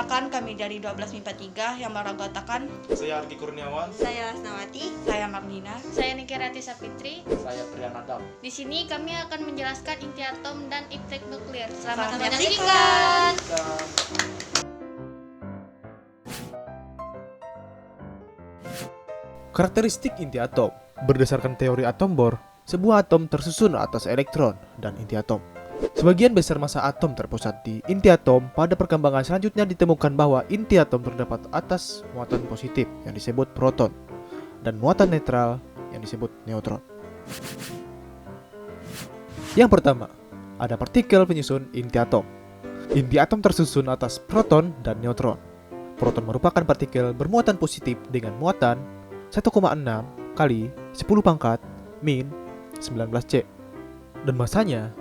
Perkenalkan, kami dari 12 MIPA 3 yang beranggotakan Saya Arki Kurniawan. Saya Asnawati. saya Marlina. Saya Nikirati Sapitri. Saya Priyan Adam. Di sini kami akan menjelaskan inti atom dan iptek nuklir. Selamat menyaksikan. Karakteristik inti atom. Berdasarkan teori atom Bohr, sebuah atom tersusun atas elektron dan inti atom. Sebagian besar massa atom terpusat di inti atom. Pada perkembangan selanjutnya ditemukan bahwa inti atom terdapat atas muatan positif yang disebut proton dan muatan netral yang disebut neutron. Yang pertama, ada partikel penyusun inti atom. Inti atom tersusun atas proton dan neutron. Proton merupakan partikel bermuatan positif dengan muatan 1,6 kali 10 pangkat min 19C dan masanya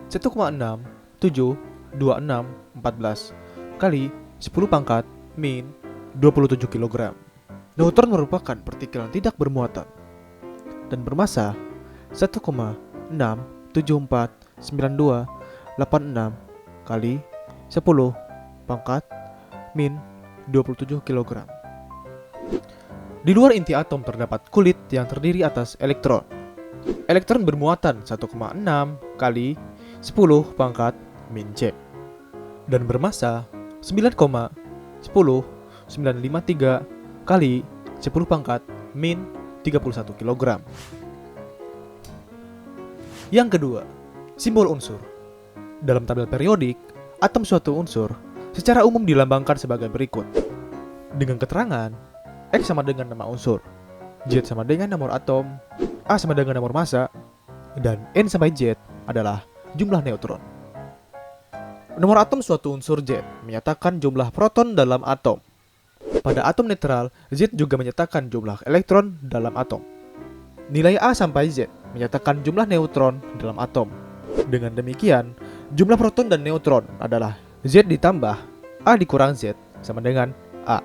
1,672614 kali 10 pangkat min 27 kg. Neutron merupakan partikel yang tidak bermuatan dan bermasa 1,6749286 kali 10 pangkat min 27 kg. Di luar inti atom terdapat kulit yang terdiri atas elektron. Elektron bermuatan 1,6 kali 10 pangkat min C dan bermasa 9,10953 kali 10 pangkat min 31 kg. Yang kedua, simbol unsur. Dalam tabel periodik, atom suatu unsur secara umum dilambangkan sebagai berikut. Dengan keterangan X sama dengan nama unsur, Z sama dengan nomor atom, A sama dengan nomor massa, dan N sampai Z adalah jumlah neutron. Nomor atom suatu unsur Z menyatakan jumlah proton dalam atom. Pada atom netral, Z juga menyatakan jumlah elektron dalam atom. Nilai A sampai Z menyatakan jumlah neutron dalam atom. Dengan demikian, jumlah proton dan neutron adalah Z ditambah A dikurang Z sama dengan A.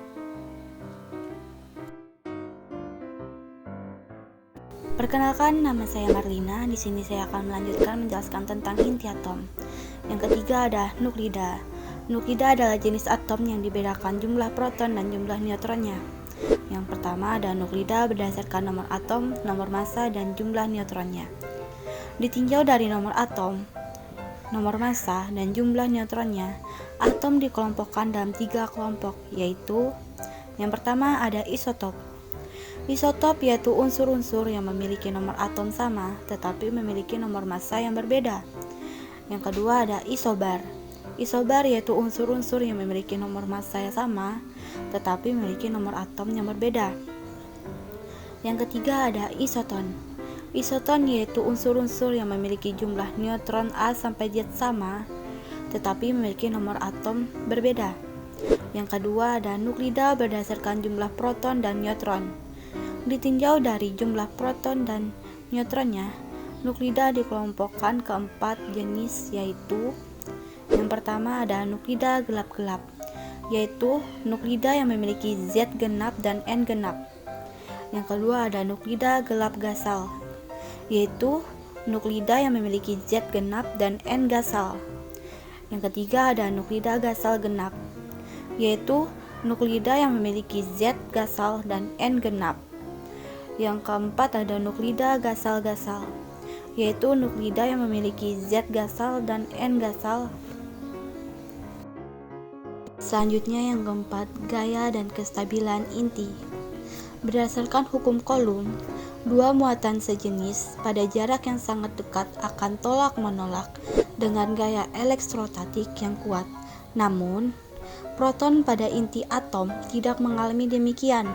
Perkenalkan, nama saya Marlina. Di sini saya akan melanjutkan menjelaskan tentang inti atom. Yang ketiga ada nuklida. Nuklida adalah jenis atom yang dibedakan jumlah proton dan jumlah neutronnya. Yang pertama ada nuklida berdasarkan nomor atom, nomor massa, dan jumlah neutronnya. Ditinjau dari nomor atom, nomor massa, dan jumlah neutronnya, atom dikelompokkan dalam 3 kelompok, yaitu yang pertama ada isotop. Isotop yaitu unsur-unsur yang memiliki nomor atom sama tetapi memiliki nomor massa yang berbeda. Yang kedua ada isobar. Isobar yaitu unsur-unsur yang memiliki nomor massa yang sama tetapi memiliki nomor atom yang berbeda. Yang ketiga ada isoton. Isoton yaitu unsur-unsur yang memiliki jumlah neutron A sampai Z sama tetapi memiliki nomor atom berbeda. Yang kedua ada nuklida berdasarkan jumlah proton dan neutron. Ditinjau dari jumlah proton dan neutronnya, nuklida dikelompokkan ke 4 jenis, yaitu yang pertama ada nuklida gelap-gelap, yaitu nuklida yang memiliki Z genap dan N genap. Yang kedua ada nuklida gelap gasal, yaitu nuklida yang memiliki Z genap dan N gasal. Yang ketiga ada nuklida gasal genap, yaitu nuklida yang memiliki Z gasal dan N genap. Yang keempat ada nuklida gasal-gasal, yaitu nuklida yang memiliki Z gasal dan N gasal. Selanjutnya yang keempat, gaya dan kestabilan inti. Berdasarkan hukum Coulomb, dua muatan sejenis pada jarak yang sangat dekat akan tolak-menolak dengan gaya elektrostatik yang kuat. Namun, proton pada inti atom tidak mengalami demikian.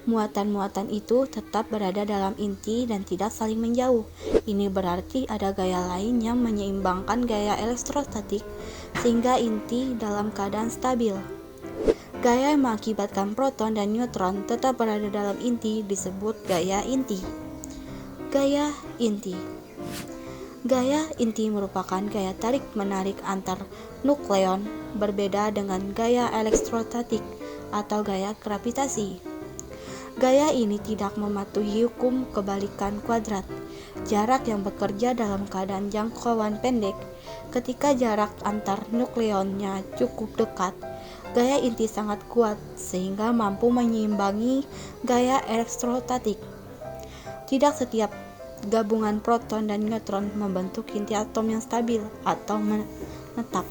Muatan-muatan itu tetap berada dalam inti dan tidak saling menjauh. Ini berarti ada gaya lain yang menyeimbangkan gaya elektrostatik sehingga inti dalam keadaan stabil. Gaya yang mengakibatkan proton dan neutron tetap berada dalam inti disebut gaya inti. Gaya inti. Gaya inti merupakan gaya tarik-menarik antar nukleon, berbeda dengan gaya elektrostatik atau gaya gravitasi. Gaya ini tidak mematuhi hukum kebalikan kuadrat. Jarak yang bekerja dalam keadaan jangkauan pendek ketika jarak antar nukleonnya cukup dekat Gaya inti sangat kuat sehingga mampu menyeimbangi gaya elektrostatik. Tidak setiap gabungan proton dan neutron membentuk inti atom yang stabil atau menetap.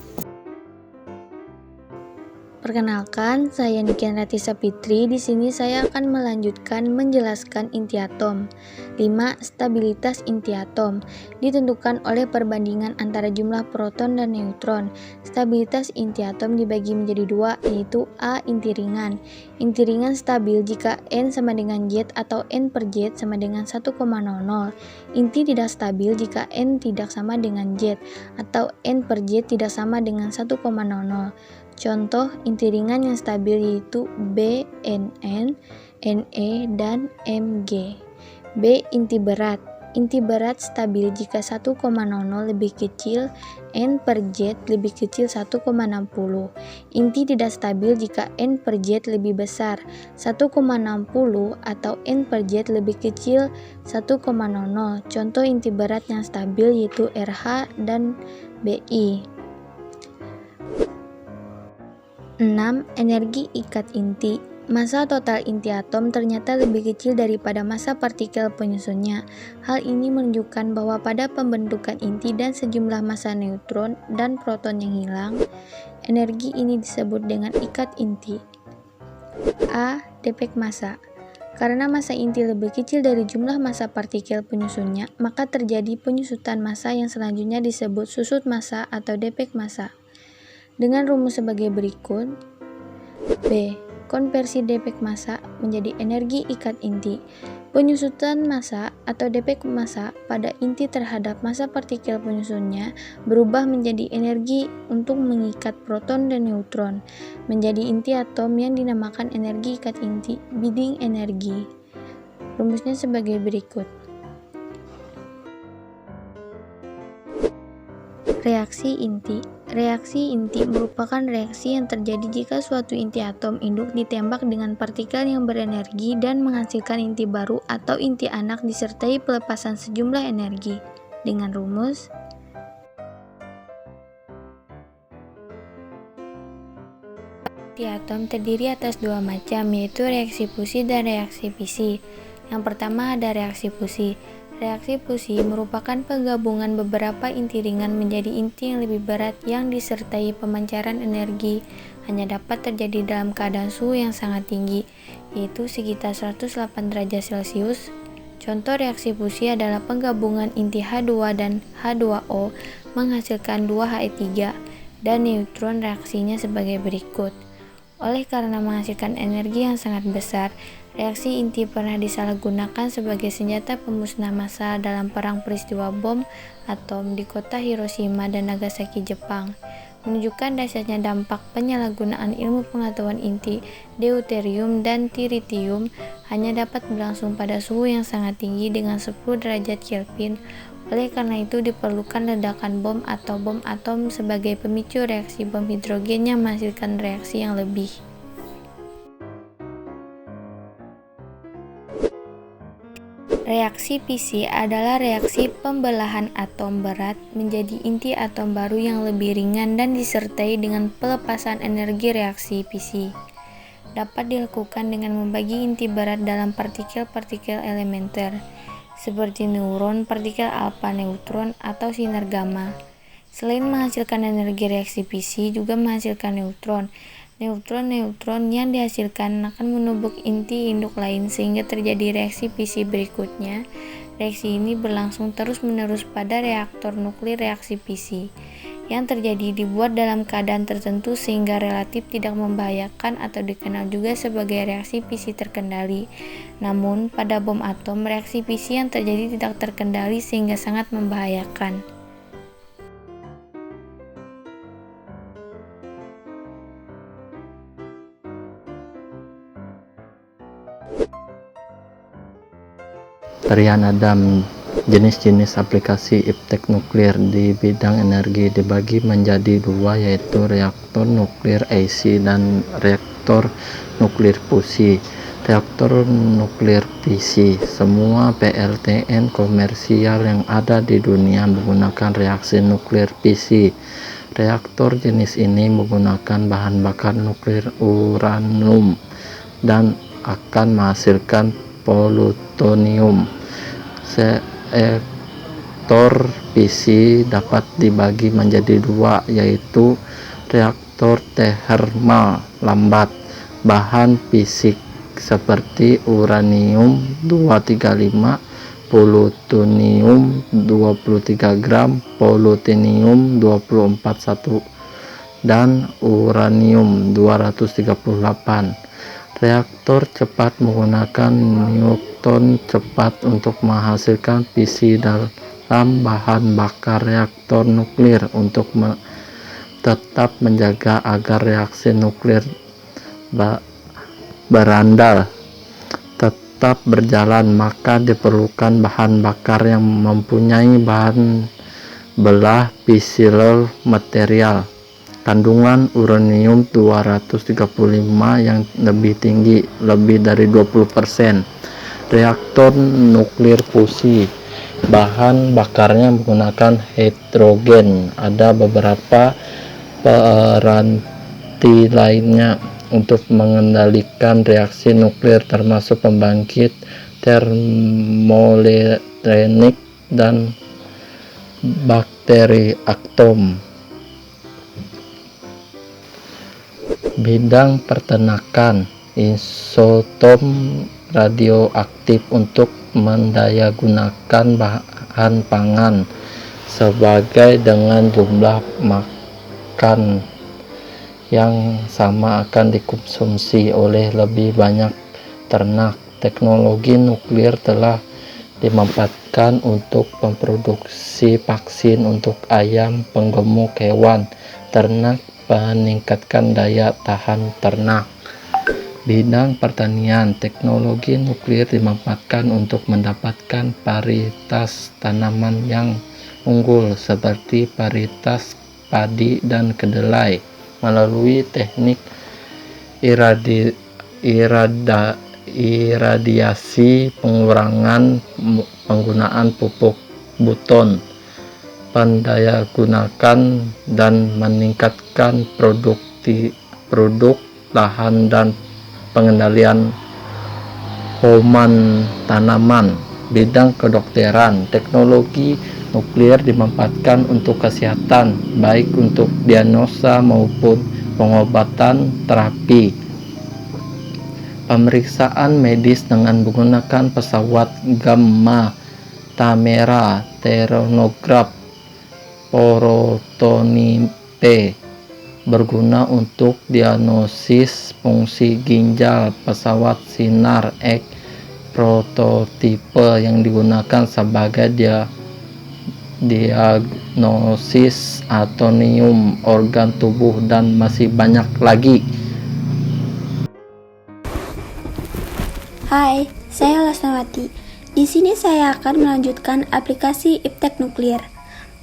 Perkenalkan, saya Niken Rati Sapitri. Di sini saya akan melanjutkan menjelaskan inti atom. 5. Stabilitas inti atom ditentukan oleh perbandingan antara jumlah proton dan neutron. Stabilitas inti atom dibagi menjadi dua, yaitu A. Inti ringan. Inti ringan stabil jika N sama dengan Z atau N per Z sama dengan 1,00. Inti tidak stabil jika N tidak sama dengan Z atau N per Z tidak sama dengan 1,00. Contoh inti ringan yang stabil yaitu B, NN, Ne, dan Mg. B. Inti berat. Inti berat stabil jika 1,00 lebih kecil, N per Z lebih kecil 1,60. Inti tidak stabil jika N per Z lebih besar, 1,60 atau N per Z lebih kecil 1,00. Contoh inti berat yang stabil yaitu RH dan Bi. 6. Energi ikat inti. Massa total inti atom ternyata lebih kecil daripada massa partikel penyusunnya. Hal ini menunjukkan bahwa pada pembentukan inti dan sejumlah massa neutron dan proton yang hilang, energi ini disebut dengan ikat inti. A. Defek massa. Karena massa inti lebih kecil dari jumlah massa partikel penyusunnya, maka terjadi penyusutan massa yang selanjutnya disebut susut massa atau defek massa. Dengan rumus sebagai berikut. B. Konversi defek massa menjadi energi ikat inti. Penyusutan massa atau defek massa pada inti terhadap massa partikel penyusunnya berubah menjadi energi untuk mengikat proton dan neutron menjadi inti atom yang dinamakan energi ikat inti, bidding energi. Rumusnya sebagai berikut. Reaksi inti. Reaksi inti merupakan reaksi yang terjadi jika suatu inti atom induk ditembak dengan partikel yang berenergi dan menghasilkan inti baru atau inti anak disertai pelepasan sejumlah energi. Dengan rumus inti atom terdiri atas dua macam, yaitu reaksi fusi dan reaksi fisi. Yang pertama ada reaksi fusi. Reaksi fusi merupakan penggabungan beberapa inti ringan menjadi inti yang lebih berat yang disertai pemancaran energi, hanya dapat terjadi dalam keadaan suhu yang sangat tinggi, yaitu sekitar 108 derajat Celcius. Contoh reaksi fusi adalah penggabungan inti H2 dan H2O menghasilkan 2He3 dan neutron reaksinya sebagai berikut. Oleh karena menghasilkan energi yang sangat besar, reaksi inti pernah disalahgunakan sebagai senjata pemusnah massal dalam perang peristiwa bom atom di kota Hiroshima dan Nagasaki, Jepang, menunjukkan dahsyatnya dampak penyalahgunaan ilmu pengetahuan inti. Deuterium dan tritium hanya dapat berlangsung pada suhu yang sangat tinggi dengan 10 derajat Kelvin. Oleh karena itu diperlukan ledakan bom atau bom atom sebagai pemicu reaksi bom hidrogen yang menghasilkan reaksi yang lebih. Reaksi fisi adalah reaksi pembelahan atom berat menjadi inti atom baru yang lebih ringan dan disertai dengan pelepasan energi. Reaksi fisi dapat dilakukan dengan membagi inti berat dalam partikel-partikel elementer, seperti neuron, partikel alfa, neutron, atau sinar gamma. Selain menghasilkan energi, reaksi fisi juga menghasilkan neutron. Neutron yang dihasilkan akan menumpuk inti induk lain sehingga terjadi reaksi fisi berikutnya. Reaksi ini berlangsung terus-menerus pada reaktor nuklir. Reaksi fisi yang terjadi dibuat dalam keadaan tertentu sehingga relatif tidak membahayakan atau dikenal juga sebagai reaksi fisi terkendali. Namun, pada bom atom, reaksi fisi yang terjadi tidak terkendali sehingga sangat membahayakan. Rian Adam. Jenis-jenis aplikasi iptek nuklir di bidang energi dibagi menjadi dua, yaitu reaktor nuklir AC dan reaktor nuklir fusi. Reaktor nuklir fisi. Semua PLTN komersial yang ada di dunia menggunakan reaksi nuklir fisi. Reaktor jenis ini menggunakan bahan bakar nuklir uranium dan akan menghasilkan plutonium. Reaktor fisi dapat dibagi menjadi dua, yaitu reaktor termal lambat bahan fisik seperti uranium 235, plutonium 23 gram, plutonium 241, dan uranium 238. Reaktor cepat menggunakan neutron cepat untuk menghasilkan fisi dalam bahan bakar reaktor nuklir untuk tetap menjaga agar reaksi nuklir berandal tetap berjalan, maka diperlukan bahan bakar yang mempunyai bahan belah fissile material kandungan uranium 235 yang lebih tinggi, lebih dari 20%. Reaktor nuklir fusi, bahan bakarnya menggunakan hidrogen. Ada beberapa peranti lainnya untuk mengendalikan reaksi nuklir, termasuk pembangkit termoelektronik dan bakteri atom. Bidang peternakan, isotop radioaktif untuk mendayagunakan bahan pangan sebagai dengan jumlah makan yang sama akan dikonsumsi oleh lebih banyak ternak. Teknologi nuklir telah dimanfaatkan untuk memproduksi vaksin untuk ayam, penggemuk hewan ternak, meningkatkan daya tahan ternak. Bidang pertanian, teknologi nuklir dimanfaatkan untuk mendapatkan varietas tanaman yang unggul seperti varietas padi dan kedelai melalui teknik iradiasi, pengurangan penggunaan pupuk buton, pendayagunakan dan meningkatkan produk lahan dan pengendalian hama tanaman. Bidang kedokteran, teknologi nuklir dimanfaatkan untuk kesehatan, baik untuk diagnosa maupun pengobatan terapi. Pemeriksaan medis dengan menggunakan pesawat gamma, kamera, termograf, protonimpe berguna untuk diagnosis fungsi ginjal. Pesawat sinar X prototipe yang digunakan sebagai diagnosis anatomi organ tubuh, dan masih banyak lagi. Hai, saya Lasnawati. Di sini saya akan melanjutkan aplikasi iptek nuklir.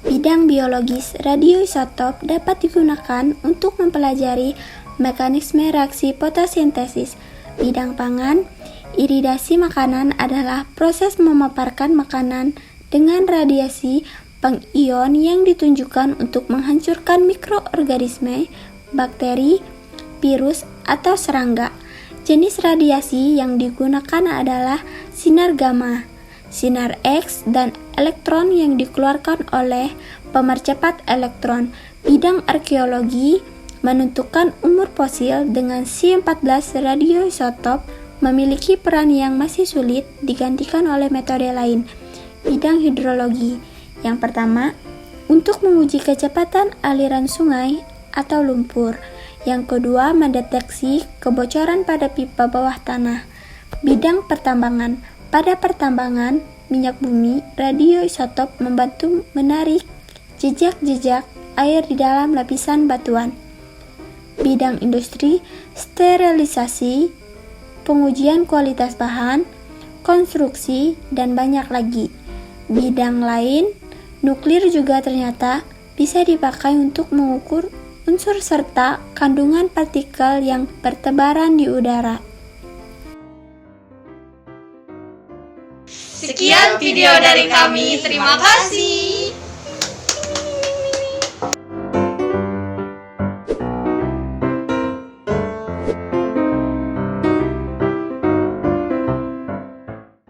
Bidang biologis radioisotop dapat digunakan untuk mempelajari mekanisme reaksi fotosintesis. Bidang pangan, iridasi makanan adalah proses memaparkan makanan dengan radiasi pengion yang ditunjukkan untuk menghancurkan mikroorganisme, bakteri, virus, atau serangga. Jenis radiasi yang digunakan adalah sinar gamma, sinar X, dan elektron yang dikeluarkan oleh pemercepat elektron. Bidang arkeologi menentukan umur fosil dengan C14 radioisotop memiliki peran yang masih sulit digantikan oleh metode lain. Bidang hidrologi, yang pertama, untuk menguji kecepatan aliran sungai atau lumpur. Yang kedua, mendeteksi kebocoran pada pipa bawah tanah. Bidang pertambangan, pada pertambangan minyak bumi, radioisotop membantu menarik jejak-jejak air di dalam lapisan batuan. Bidang industri, sterilisasi, pengujian kualitas bahan, konstruksi, dan banyak lagi. Bidang lain, nuklir juga ternyata bisa dipakai untuk mengukur unsur serta kandungan partikel yang bertebaran di udara. Sekian video dari kami, terima kasih.